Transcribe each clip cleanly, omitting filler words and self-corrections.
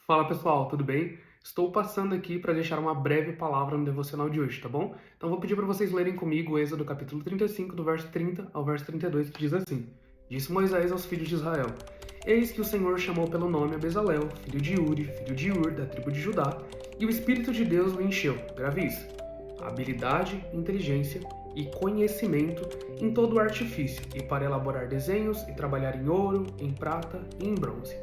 Fala pessoal, tudo bem? Estou passando aqui para deixar uma breve palavra no devocional de hoje, tá bom? Então vou pedir para vocês lerem comigo o Êxodo capítulo 35, do verso 30 ao verso 32, que diz assim: Disse Moisés aos filhos de Israel: Eis que o Senhor chamou pelo nome a Bezalel, filho de Uri, filho de Ur, da tribo de Judá, e o Espírito de Deus o encheu, grave isso, habilidade, inteligência e conhecimento em todo o artifício, e para elaborar desenhos e trabalhar em ouro, em prata e em bronze.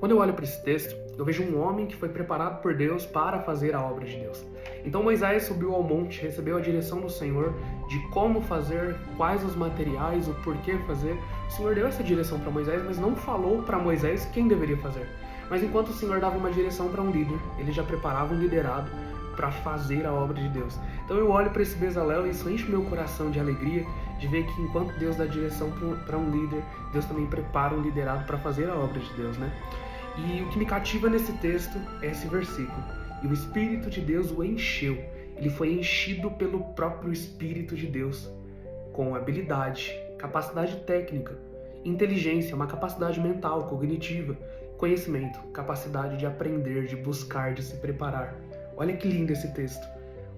Quando eu olho para esse texto, eu vejo um homem que foi preparado por Deus para fazer a obra de Deus. Então Moisés subiu ao monte, recebeu a direção do Senhor de como fazer, quais os materiais, o porquê fazer. O Senhor deu essa direção para Moisés, mas não falou para Moisés quem deveria fazer. Mas enquanto o Senhor dava uma direção para um líder, ele já preparava um liderado para fazer a obra de Deus. Então eu olho para esse Bezalel e isso enche meu coração de alegria de ver que enquanto Deus dá direção para um líder, Deus também prepara um liderado para fazer a obra de Deus, né? E o que me cativa nesse texto é esse versículo. E o Espírito de Deus o encheu. Ele foi enchido pelo próprio Espírito de Deus, com habilidade, capacidade técnica, inteligência, uma capacidade mental, cognitiva, conhecimento, capacidade de aprender, de buscar, de se preparar. Olha que lindo esse texto.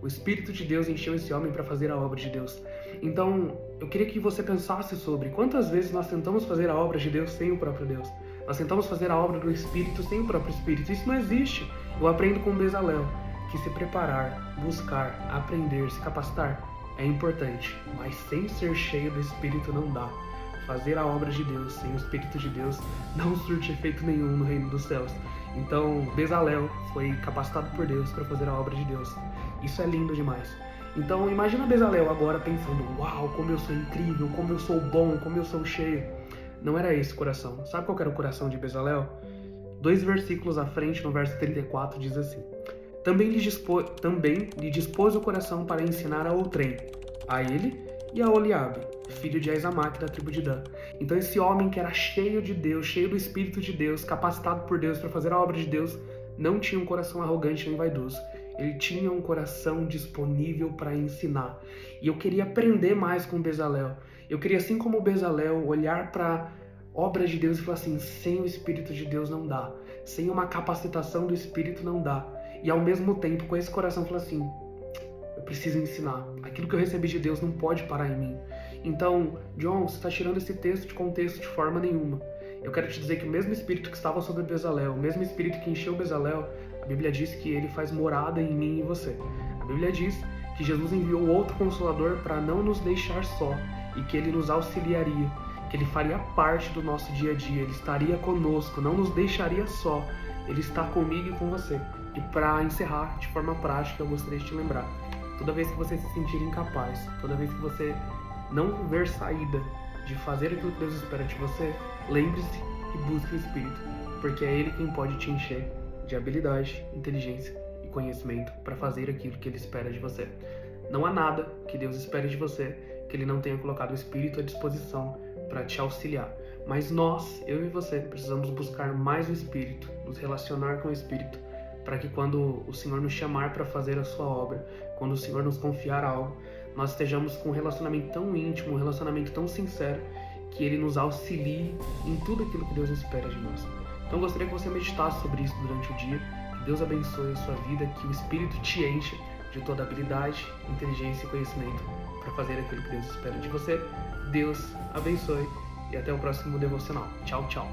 O Espírito de Deus encheu esse homem para fazer a obra de Deus. Então, eu queria que você pensasse sobre quantas vezes nós tentamos fazer a obra de Deus sem o próprio Deus. Nós tentamos fazer a obra do Espírito sem o próprio Espírito. Isso não existe. Eu aprendo com Bezalel que se preparar, buscar, aprender, se capacitar é importante, mas sem ser cheio do Espírito não dá. Fazer a obra de Deus sem o Espírito de Deus não surte efeito nenhum no reino dos céus. Então, Bezalel foi capacitado por Deus para fazer a obra de Deus. Isso é lindo demais. Então, imagina Bezalel agora pensando: uau, como eu sou incrível, como eu sou bom, como eu sou cheio. Não era esse o coração. Sabe qual era o coração de Bezalel? 2 versículos à frente, no verso 34, diz assim: Também lhe dispôs o coração para ensinar a outrem, a ele e a Oliabe, filho de Aizamaque da tribo de Dan. Então esse homem que era cheio de Deus, cheio do Espírito de Deus, capacitado por Deus para fazer a obra de Deus, não tinha um coração arrogante nem vaidoso. Ele tinha um coração disponível para ensinar. E eu queria aprender mais com Bezalel. Eu queria, assim como Bezalel, olhar para a obra de Deus e falar assim: sem o Espírito de Deus não dá. Sem uma capacitação do Espírito não dá. E ao mesmo tempo, com esse coração, falar assim: eu preciso ensinar. Aquilo que eu recebi de Deus não pode parar em mim. Então, John, você está tirando esse texto de contexto de forma nenhuma. Eu quero te dizer que o mesmo Espírito que estava sobre Bezalel, o mesmo Espírito que encheu Bezalel, a Bíblia diz que ele faz morada em mim e em você. A Bíblia diz que Jesus enviou outro Consolador para não nos deixar só e que ele nos auxiliaria, que ele faria parte do nosso dia a dia, ele estaria conosco, não nos deixaria só, ele está comigo e com você. E para encerrar, de forma prática, eu gostaria de te lembrar: toda vez que você se sentir incapaz, toda vez que você não ver saída de fazer aquilo que Deus espera de você, lembre-se e busque o Espírito, porque é Ele quem pode te encher de habilidade, inteligência e conhecimento para fazer aquilo que Ele espera de você. Não há nada que Deus espere de você que Ele não tenha colocado o Espírito à disposição para te auxiliar. Mas nós, eu e você, precisamos buscar mais o Espírito, nos relacionar com o Espírito, para que quando o Senhor nos chamar para fazer a sua obra, quando o Senhor nos confiar algo, nós estejamos com um relacionamento tão íntimo, um relacionamento tão sincero, que Ele nos auxilie em tudo aquilo que Deus espera de nós. Então eu gostaria que você meditasse sobre isso durante o dia, que Deus abençoe a sua vida, que o Espírito te encha de toda habilidade, inteligência e conhecimento para fazer aquilo que Deus espera de você. Deus abençoe e até o próximo devocional. Tchau, tchau.